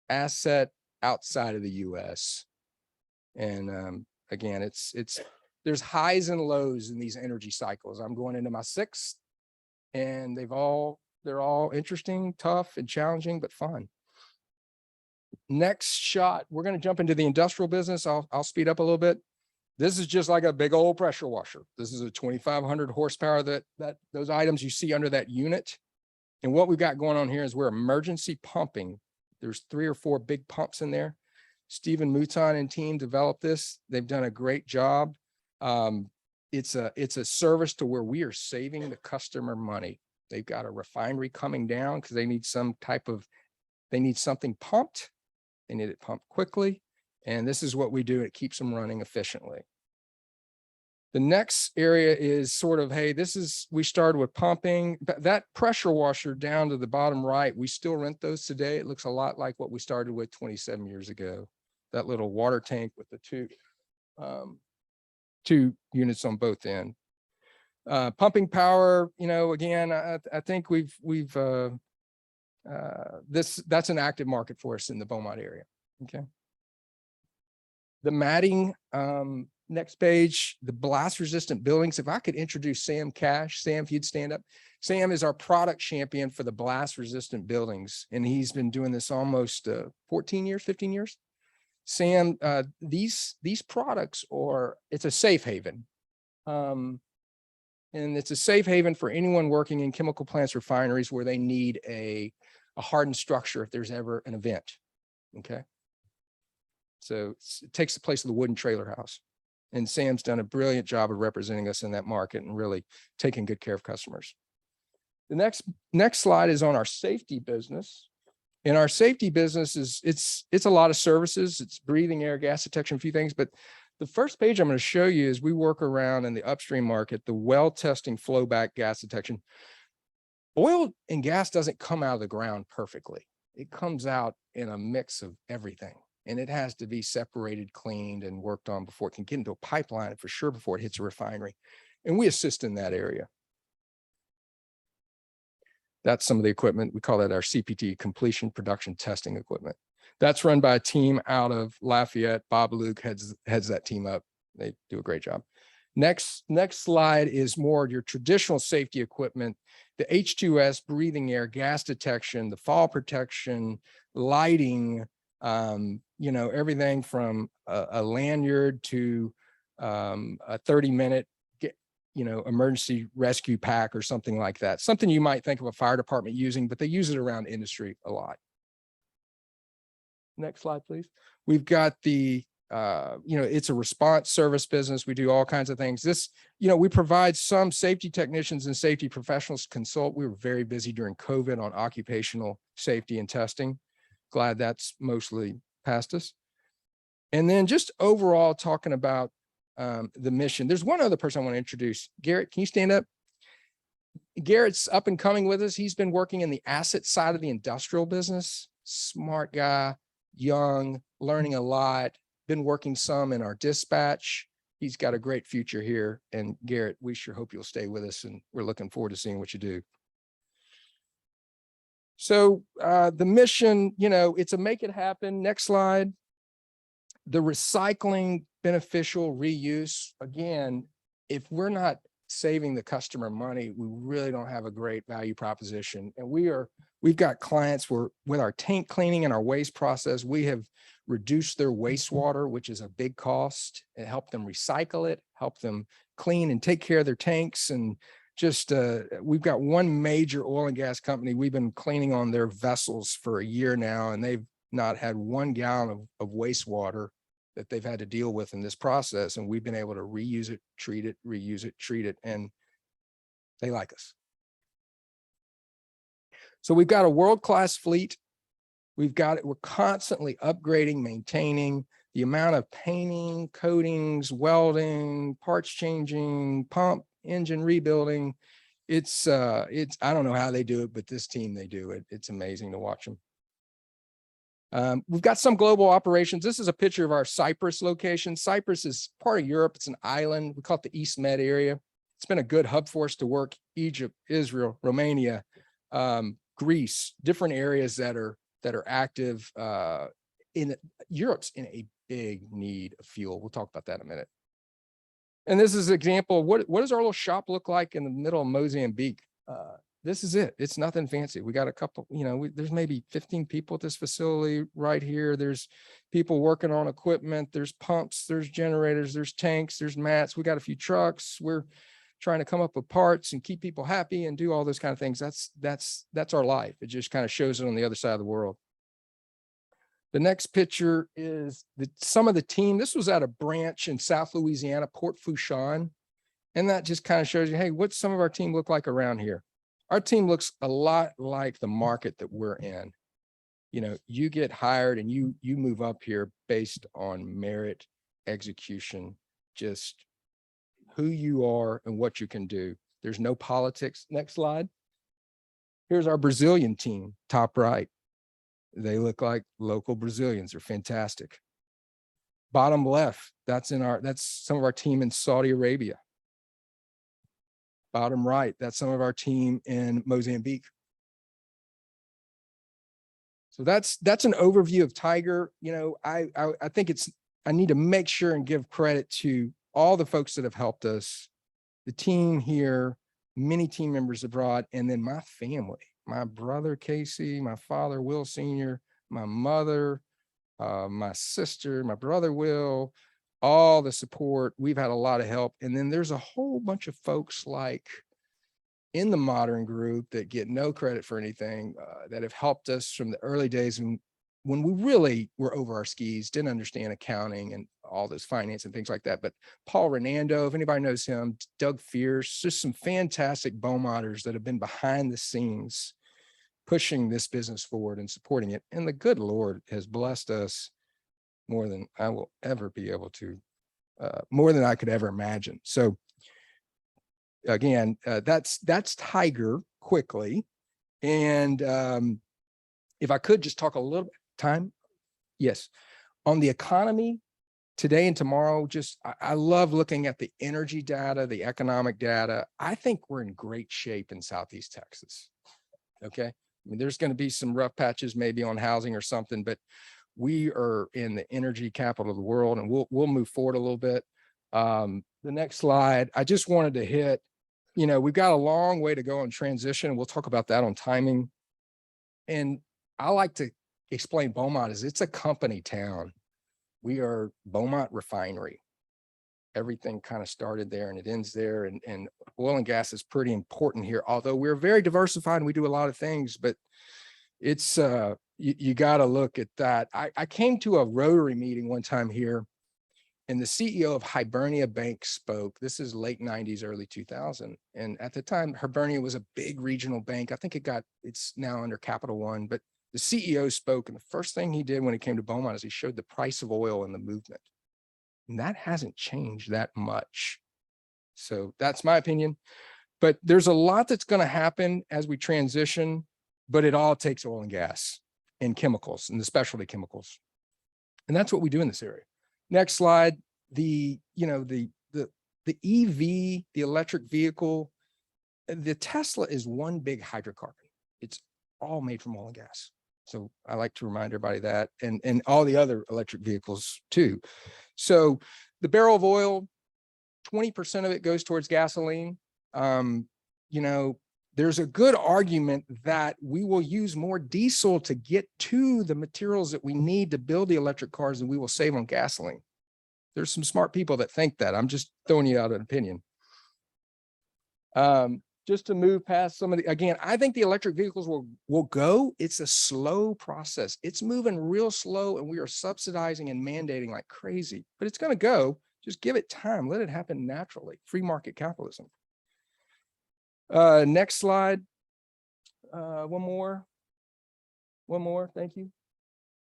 S11: asset outside of the US. And again, there's highs and lows in these energy cycles. I'm going into my 6th, and they're all interesting, tough, and challenging, but fun. Next shot, we're going to jump into the industrial business. I'll speed up a little bit. This is just like a big old pressure washer. This is a 2,500 horsepower, those items you see under that unit. And what we've got going on here is we're emergency pumping. There's 3 or 4 big pumps in there. Stephen Mouton and team developed this. They've done a great job. It's a service to where we are saving the customer money. They've got a refinery coming down because they need they need something pumped. They need it pumped quickly. And this is what we do. It keeps them running efficiently. The next area is sort of, hey, we started with pumping. That pressure washer down to the bottom right, we still rent those today. It looks a lot like what we started with 27 years ago. That little water tank with the two units on both ends. Pumping power, again, I think that's an active market for us in the Beaumont area. Okay. The matting, next page, the blast resistant buildings. If I could introduce Sam Cash. Sam, if you'd stand up. Sam is our product champion for the blast resistant buildings. And he's been doing this almost 15 years. Sam, these products it's a safe haven. And it's a safe haven for anyone working in chemical plants, refineries, where they need a hardened structure if there's ever an event. Okay. So it takes the place of the wooden trailer house. And Sam's done a brilliant job of representing us in that market and really taking good care of customers. The next slide is on our safety business. And our safety business it's a lot of services. It's breathing air, gas detection, a few things. But the first page I'm going to show you is we work around in the upstream market, the well testing, flow back, gas detection. Oil and gas doesn't come out of the ground perfectly. It comes out in a mix of everything. And it has to be separated, cleaned, and worked on before it can get into a pipeline, for sure, before it hits a refinery. And we assist in that area. That's some of the equipment. We call that our CPT, completion production testing equipment. That's run by a team out of Lafayette. Bob Luke heads that team up. They do a great job. Next slide is more your traditional safety equipment, the H2S, breathing air, gas detection, the fall protection, lighting, everything from a lanyard to a 30-minute emergency rescue pack or something like that. Something you might think of a fire department using, but they use it around industry a lot. Next slide, please. We've got the it's a response service business. We do all kinds of things. This, we provide some safety technicians and safety professionals consult. We were very busy during COVID on occupational safety and testing. Glad that's mostly past us. And then just overall talking about the mission. There's one other person I want to introduce. Garrett, can you stand up? Garrett's up and coming with us. He's been working in the asset side of the industrial business. Smart guy, young, learning a lot, been working some in our dispatch. He's got a great future here. And Garrett, we sure hope you'll stay with us, and we're looking forward to seeing what you do. So the mission, it's a make it happen. Next slide. The recycling, beneficial reuse. Again, if we're not saving the customer money, we really don't have a great value proposition. And we've got clients where with our tank cleaning and our waste process, we have reduced their wastewater, which is a big cost, and help them recycle it, help them clean and take care of their tanks. And just we've got one major oil and gas company. We've been cleaning on their vessels for a year now, and they've not had 1 gallon of wastewater that they've had to deal with in this process. And we've been able to reuse it, treat it, reuse it, treat it, and they like us. So we've got a world-class fleet. We're constantly upgrading, maintaining the amount of painting, coatings, welding, parts changing, pump, engine rebuilding. It's I don't know how they do it, but this team, they do it. It's amazing to watch them. We've got some global operations. This is a picture of our Cyprus location. Cyprus is part of Europe. It's an island. We call it the East Med area. It's been a good hub for us to work. Egypt, Israel, Romania, Greece, different areas that are active. Europe's in a big need of fuel. We'll talk about that in a minute. And this is an example of what does our little shop look like in the middle of Mozambique? This is it. It's nothing fancy. We got a couple, there's maybe 15 people at this facility right here. There's people working on equipment. There's pumps, there's generators, there's tanks, there's mats. We got a few trucks. We're trying to come up with parts and keep people happy and do all those kind of things. That's our life. It just kind of shows it on the other side of the world. The next picture is some of the team. This was at a branch in South Louisiana, Port Fourchon. And that just kind of shows you, hey, what's some of our team look like around here? Our team looks a lot like the market that we're in. You get hired and you move up here based on merit, execution, just who you are and what you can do. There's no politics. Next slide. Here's our Brazilian team, top right. They look like local Brazilians. They're fantastic. Bottom left, that's some of our team in Saudi Arabia. Bottom right, that's some of our team in Mozambique. So that's an overview of Tiger. I think I need to make sure and give credit to all the folks that have helped us, the team here, many team members abroad, and then my family, my brother, Casey, my father, Will Sr., my mother, my sister, my brother, Will, all the support. We've had a lot of help. And then there's a whole bunch of folks like in the Modern Group that get no credit for anything, that have helped us from the early days when we really were over our skis, didn't understand accounting and all those finance and things like that. But Paul Renando, if anybody knows him, Doug Fierce, just some fantastic Beaumonters that have been behind the scenes pushing this business forward and supporting it. And the good Lord has blessed us more than I will ever be able to, more than I could ever imagine. So again, that's Tiger quickly. And if I could just talk a little bit, time. Yes. On the economy today and tomorrow, I love looking at the energy data, the economic data. I think we're in great shape in Southeast Texas. Okay. I mean, there's going to be some rough patches maybe on housing or something, but we are in the energy capital of the world, and we'll move forward a little bit. The next slide, I just wanted to hit, we've got a long way to go on transition. We'll talk about that on timing. And I like to explain Beaumont as it's a company town. We are Beaumont Refinery. Everything kind of started there and it ends there. And oil and gas is pretty important here, although we're very diversified and we do a lot of things, but it's, you got to look at that. I came to a Rotary meeting one time here And the CEO of Hibernia Bank spoke. This is late 90s, early 2000. And at the time, Hibernia was a big regional bank. I think it's now under Capital One, but the CEO spoke. And the first thing he did when he came to Beaumont is he showed the price of oil and the movement. And that hasn't changed that much. So that's my opinion. But there's a lot that's going to happen as we transition, but it all takes oil and gas and chemicals and the specialty chemicals. And that's what we do in this area. Next slide, the EV, the electric vehicle, the Tesla is one big hydrocarbon. It's all made from oil and gas. So I like to remind everybody that, and all the other electric vehicles too. So the barrel of oil, 20% of it goes towards gasoline. There's a good argument that we will use more diesel to get to the materials that we need to build the electric cars than we will save on gasoline. There's some smart people that think that. I'm just throwing you out an opinion. Just to move past some of the, again, I think the electric vehicles will go. It's a slow process. It's moving real slow, and we are subsidizing and mandating like crazy, but it's going to go. Just give it time. Let it happen naturally. Free market capitalism. Next slide. One more. Thank you.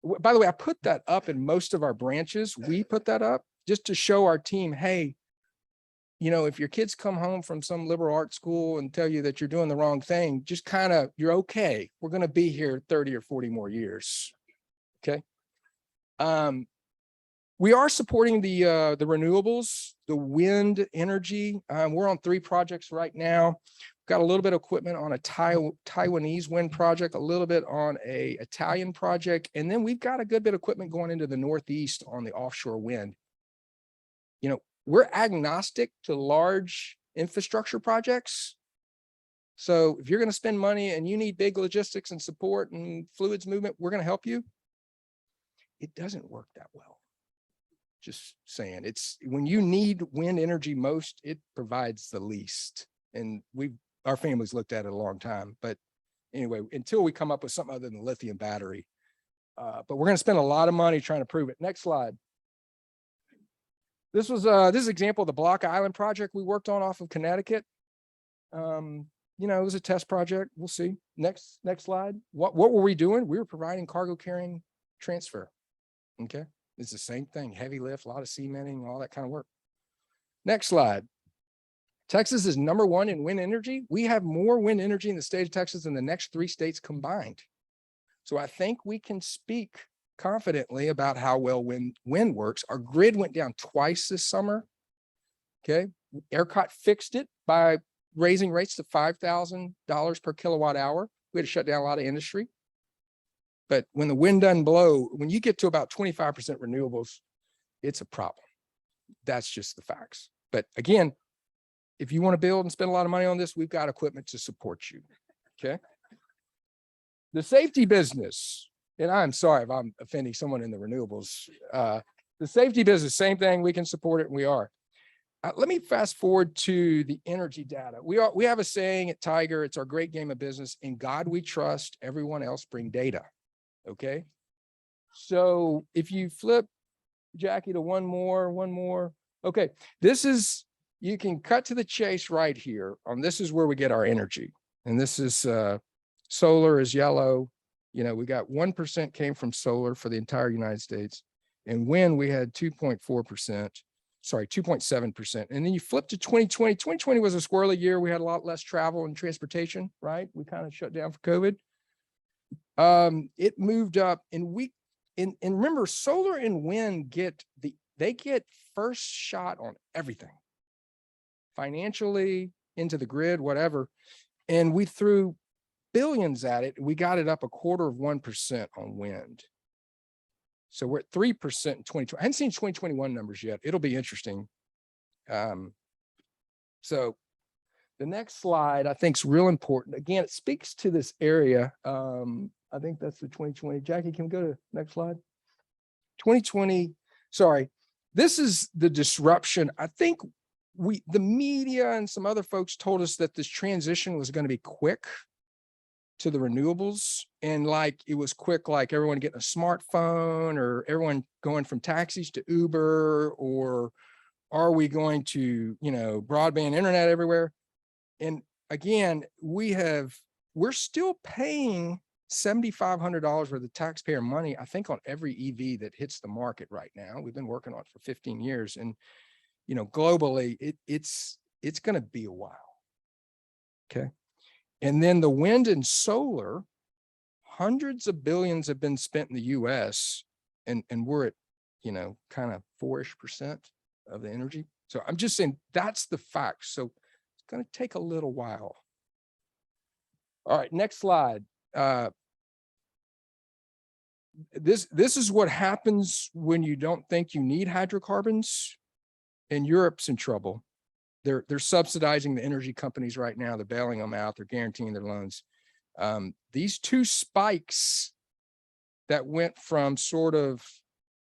S11: By the way, I put that up in most of our branches. We put that up just to show our team, hey, if your kids come home from some liberal arts school and tell you that you're doing the wrong thing, just kind of, you're okay. We're going to be here 30 or 40 more years. Okay. We are supporting the renewables, the wind energy. We're on 3 projects right now. We've got a little bit of equipment on a Taiwanese wind project, a little bit on a Italian project, and then we've got a good bit of equipment going into the Northeast on the offshore wind. We're agnostic to large infrastructure projects. So if you're going to spend money and you need big logistics and support and fluids movement, we're going to help you. It doesn't work that well. Just saying, it's when you need wind energy most, it provides the least. And our family's looked at it a long time, but anyway, until we come up with something other than lithium battery, but we're going to spend a lot of money trying to prove it. Next slide. This is an example of the Block Island project we worked on off of Connecticut. It was a test project. We'll see. Next slide. What were we doing? We were providing cargo carrying transfer. Okay. It's the same thing, heavy lift, a lot of cementing, all that kind of work. Next slide. Texas is #1 in wind energy. We have more wind energy in the state of Texas than the next 3 states combined. So I think we can speak confidently about how well wind works. Our grid went down twice this summer. Okay. ERCOT fixed it by raising rates to $5,000 per kilowatt hour. We had to shut down a lot of industry. But when the wind doesn't blow, when you get to about 25% renewables, it's a problem. That's just the facts. But again, if you want to build and spend a lot of money on this, we've got equipment to support you. Okay. The safety business, and I'm sorry if I'm offending someone in the renewables. The safety business, same thing. We can support it, and we are. Let me fast forward to the energy data. We have a saying at Tiger, it's our great game of business. In God we trust, everyone else bring data. Okay. So if you flip, Jackie, to one more. Okay. You can cut to the chase right here. This is where we get our energy. And this is solar is yellow. We got 1% came from solar for the entire United States. And wind, we had 2.7%. And then you flip to 2020. 2020 was a squirrely year. We had a lot less travel and transportation, right? We kind of shut down for COVID. It moved up, and remember, solar and wind get first shot on everything, financially, into the grid, whatever. And we threw billions at it. We got it up 0.25% on wind. So we're at 3% in 2020. I haven't seen 2021 numbers yet. It'll be interesting. So the next slide I think is real important. Again, it speaks to this area. I think that's the 2020. Jackie, can we go to next slide? 2020. Sorry. This is the disruption. I think the media and some other folks told us that this transition was going to be quick. to the renewables, and like it was quick, like everyone getting a smartphone or everyone going from taxis to Uber, or are we going to, broadband internet everywhere? And again, we're still paying $7,500 worth of taxpayer money, I think, on every EV that hits the market right now. We've been working on it for 15 years. And, globally, it's going to be a while. Okay. And then the wind and solar, hundreds of billions have been spent in the US, and we're at, kind of 4-ish% of the energy. So I'm just saying that's the fact. So it's going to take a little while. All right, next slide. This is what happens when you don't think you need hydrocarbons, and Europe's in trouble. They're subsidizing the energy companies right now. They're bailing them out. They're guaranteeing their loans. These two spikes that went from sort of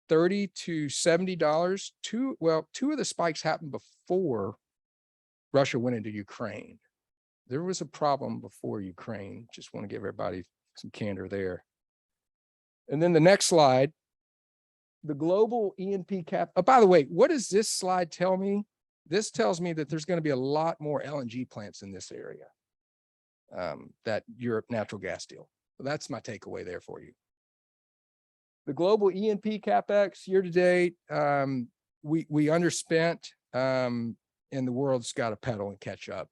S11: $30 to $70, two of the spikes happened before Russia went into Ukraine. There was a problem before Ukraine. Just want to give everybody some candor there. And then the next slide, the global E&P cap. Oh, by the way, what does this slide tell me? This tells me that there's going to be a lot more LNG plants in this area, that Europe natural gas deal. So that's my takeaway there for you. The global E&P CapEx year to date, we underspent, and the world's got to pedal and catch up.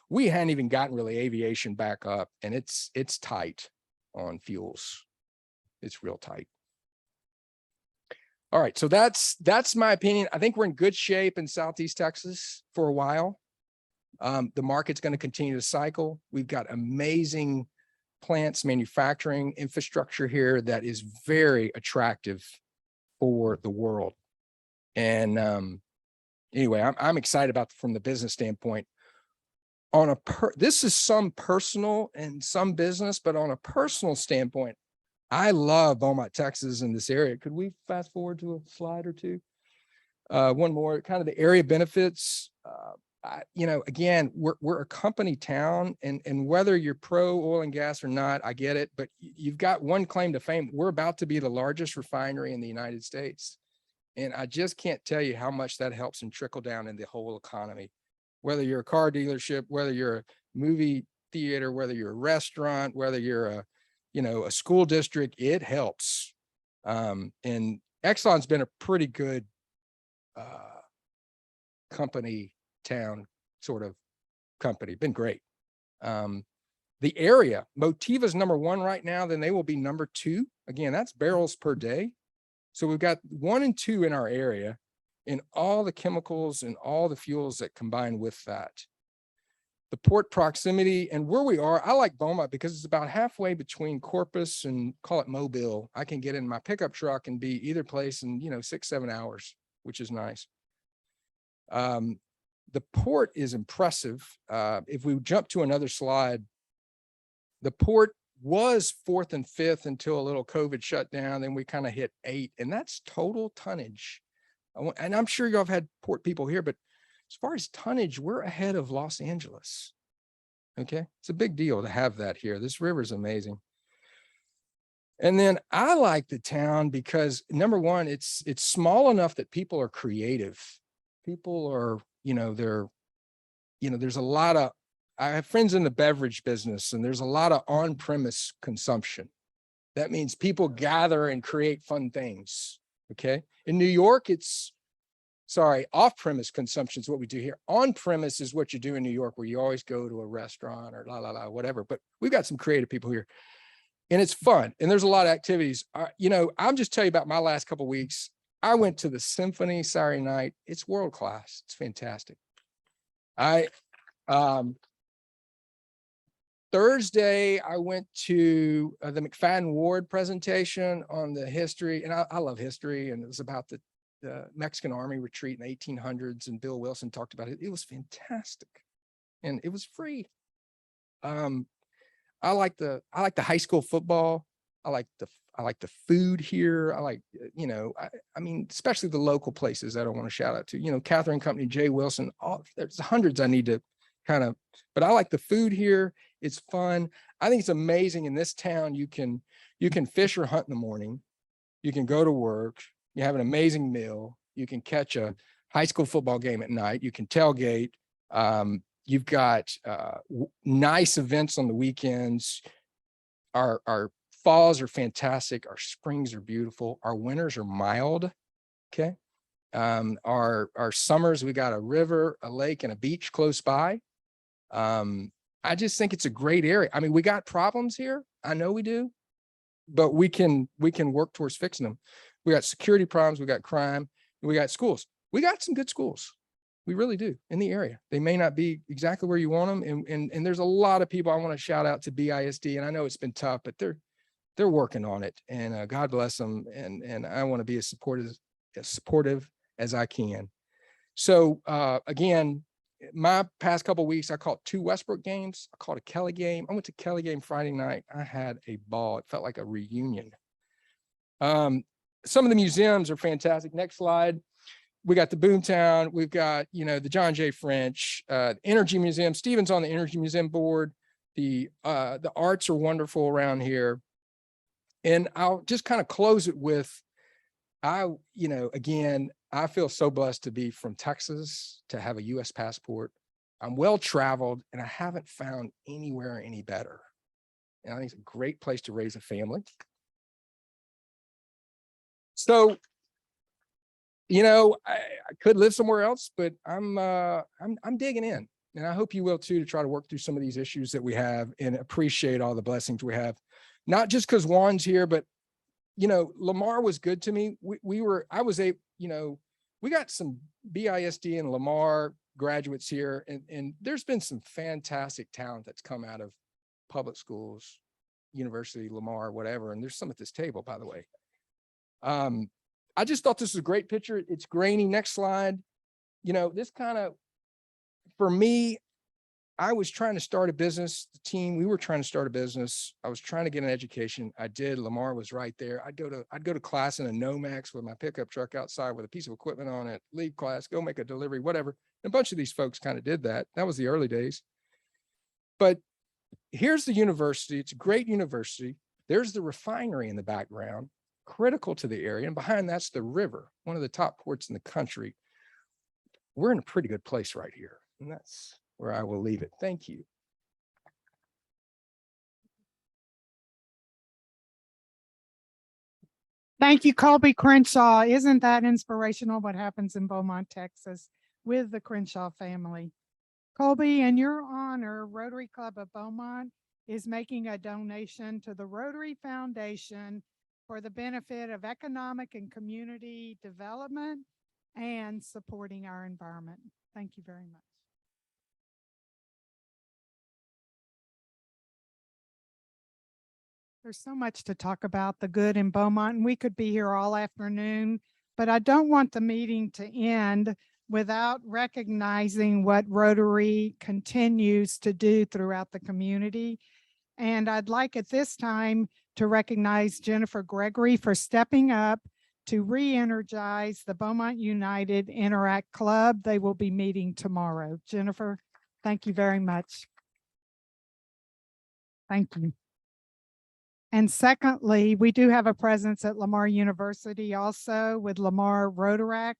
S11: We hadn't even gotten really aviation back up, and it's tight on fuels. It's real tight. All right, so that's my opinion. I think we're in good shape in Southeast Texas for a while. The market's going to continue to cycle. We've got amazing plants, manufacturing infrastructure here that is very attractive for the world. And anyway, I'm excited about from the business standpoint. This is some personal and some business, but on a personal standpoint, I love Beaumont, Texas, in this area. Could we fast forward to a slide or two? One more, kind of the area benefits. Again, we're a company town, and whether you're pro oil and gas or not, I get it, but you've got one claim to fame. We're about to be the largest refinery in the United States. And I just can't tell you how much that helps and trickle down in the whole economy. Whether you're a car dealership, whether you're a movie theater, whether you're a restaurant, whether you're a school district, it helps. And Exxon's been a pretty good company town sort of company, been great. The area, Motiva's #1 right now, then they will be #2. Again, that's barrels per day. So we've got 1 and 2 in our area, and all the chemicals and all the fuels that combine with that. The port proximity and where we are, I like Beaumont because it's about halfway between Corpus and call it Mobile. I can get in my pickup truck and be either place in 6-7 hours, which is nice. The port is impressive. If we jump to another slide, the port was 4th and 5th until a little COVID shut down. Then we kind of hit 8, and that's total tonnage. And I'm sure y'all have had port people here, but as far as tonnage, we're ahead of Los Angeles. Okay, it's a big deal to have that here. This river is amazing. And then I like the town because #1, it's small enough that people are creative. People are, there's a lot of, I have friends in the beverage business, and there's a lot of on-premise consumption. That means people gather and create fun things. Okay. In New York, off-premise consumption is what we do here. On-premise is what you do in New York, where you always go to a restaurant or whatever. But we've got some creative people here, and it's fun. And there's a lot of activities. I'm just telling you about my last couple of weeks. I went to the Symphony Saturday night. It's world class. It's fantastic. Thursday, I went to the McFadden Ward presentation on the history, and I love history, and it was about the Mexican Army retreat in the 1800s, and Bill Wilson talked about it. It was fantastic, and it was free. I like the high school football. I like the food here. I like, especially the local places that I want to shout out to, Catherine Company, Jay Wilson, there's hundreds I need to kind of, but I like the food here. It's fun. I think it's amazing in this town. You can fish or hunt in the morning. You can go to work. You have an amazing meal. You can catch a high school football game at night. You can tailgate. You've got nice events on the weekends. Our falls are fantastic. Our springs are beautiful. Our winters are mild. Okay. Our summers, we got a river, a lake, and a beach close by. I just think it's a great area. I mean, we got problems here. I know we do, but we can work towards fixing them. We got security problems. We got crime. We got schools. We got some good schools. We really do in the area. They may not be exactly where you want them. And there's a lot of people I want to shout out to BISD. And I know it's been tough, but they're working on it, and God bless them. And I want to be as supportive as I can. So again, my past couple of weeks, I caught 2 Westbrook games. I caught a Kelly game. I went to Kelly game Friday night. I had a ball. It felt like a reunion. Some of the museums are fantastic. Next slide. We got the Boomtown. We've got, the John J. French, Energy Museum. Stephen's on the Energy Museum board. The arts are wonderful around here. And I'll just kind of close it with, again, I feel so blessed to be from Texas, to have a US passport. I'm well-traveled, and I haven't found anywhere any better. And I think it's a great place to raise a family. So, I could live somewhere else, but I'm digging in, and I hope you will too, to try to work through some of these issues that we have and appreciate all the blessings we have. Not just because Juan's here, but Lamar was good to me. We got some BISD and Lamar graduates here, and there's been some fantastic talent that's come out of public schools, university, Lamar, whatever. And there's some at this table, by the way. I just thought this was a great picture. It's grainy. Next slide. This kind of, for me, I was trying to start a business. The team, we were trying to start a business. I was trying to get an education. I did. Lamar was right there. I'd go to class in a Nomex with my pickup truck outside with a piece of equipment on it, leave class, go make a delivery, whatever. And a bunch of these folks kind of did that. That was the early days. But here's the university. It's a great university. There's the refinery in the background, critical to the area. And behind that's the river, one of the top ports in the country. We're in a pretty good place right here. And that's where I will leave it. Thank you.
S1: Thank you, Colby Crenshaw. Isn't that inspirational what happens in Beaumont, Texas with the Crenshaw family? Colby, in your honor, Rotary Club of Beaumont is making a donation to the Rotary Foundation for the benefit of economic and community development and supporting our environment. Thank you very much. There's so much to talk about the good in Beaumont, and we could be here all afternoon, but I don't want the meeting to end without recognizing what Rotary continues to do throughout the community. And I'd like at this time to recognize Jennifer Gregory for stepping up to re-energize the Beaumont United Interact Club. They will be meeting tomorrow. Jennifer, thank you very much. Thank you. And secondly, we do have a presence at Lamar University also with Lamar Rotaract.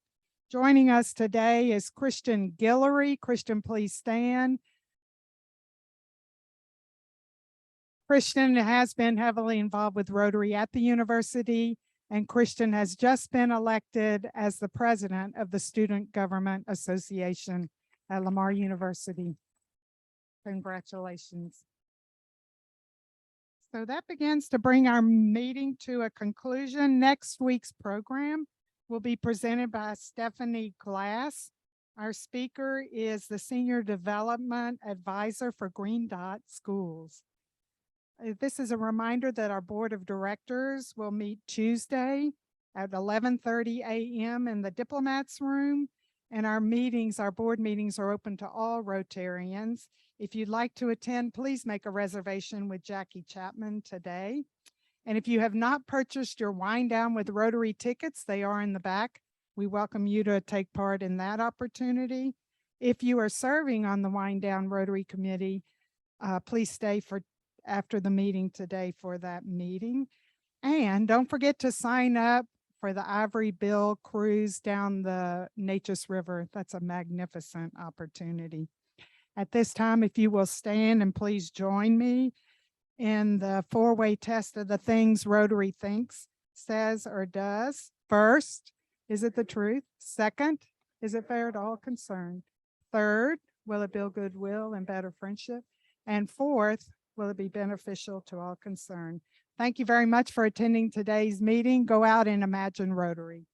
S1: Joining us today is Christian Guillory. Christian, please stand. Christian has been heavily involved with Rotary at the university, and Christian has just been elected as the president of the Student Government Association at Lamar University. Congratulations. So that begins to bring our meeting to a conclusion. Next week's program will be presented by Stephanie Glass. Our speaker is the Senior Development Advisor for Green Dot Schools. This is a reminder that our Board of Directors will meet Tuesday at 11:30 a.m. in the Diplomats Room. And our board meetings are open to all Rotarians. If you'd like to attend, please make a reservation with Jackie Chapman today. And if you have not purchased your Wind Down with Rotary tickets, they are in the back. We welcome you to take part in that opportunity. If you are serving on the Wind Down Rotary Committee, please stay for after the meeting today for that meeting. And don't forget to sign up for the Ivory Bill cruise down the Neches River. That's a magnificent opportunity. At this time, if you will stand and please join me in the four-way test of the things Rotary thinks, says, or does. First, is it the truth? Second, is it fair to all concerned? Third, will it build goodwill and better friendship? And fourth, will it be beneficial to all concerned? Thank you very much for attending today's meeting. Go out and imagine Rotary.